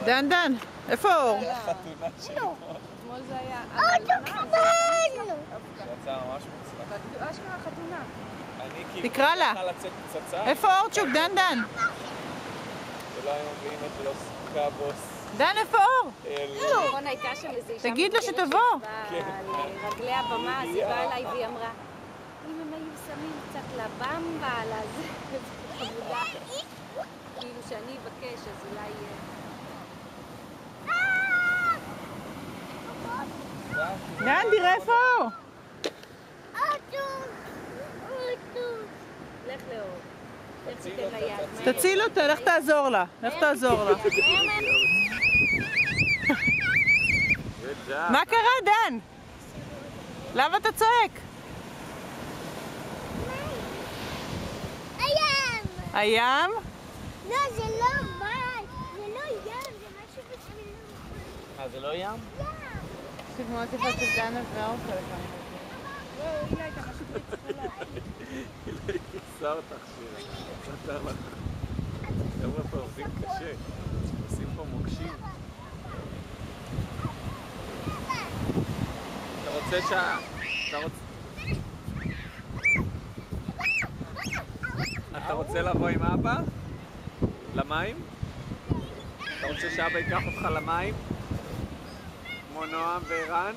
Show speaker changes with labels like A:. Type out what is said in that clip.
A: דן, דן, איפה אור?
B: זה החתונה שלי.
C: אתמול זה היה...
B: שיצא ממש מוצלח.
C: אשכרה חתונה.
B: אני כאילו...
A: תקרא לה.
B: צריכה לצאת פצצה.
A: איפה אורצ'וק? דן, דן.
B: ולא היינו מביאים את לוס קאבוס.
A: דן, איפה אור?
C: נכון, הייתה שם איזו אישה...
A: תגיד לה שתבוא.
C: על רגלי הבמה, אז היא באה אליי והיא אמרה, אם הם היו שמים קצת לבמבה, על הזה, חמודה. כאילו שאני אבקש, אז אולי...
A: דן, תראה איפה אור.
C: לך לאור. לך תיתן לה יד.
A: תציל אותה, לך תעזור לה. לך תעזור לה. מה קרה, דן? למה אתה צועק?
D: הים!
A: הים?
D: לא, זה לא מים, זה לא ים, זה משהו בשבילנו.
B: זה לא ים?
D: ים!
A: פשוט מאוד יפה של דנה והאוכל לכמה.
C: היא לא הייתה משהו בצפולה.
B: היא לא הכיסה אותך שיר. חבר'ה פה עובדים קשה. עושים פה מוקשים. אתה רוצה אתה רוצה לבוא עם אבא? למים? אתה רוצה שאבא ייקח אותך למים? כמו נועם וערן?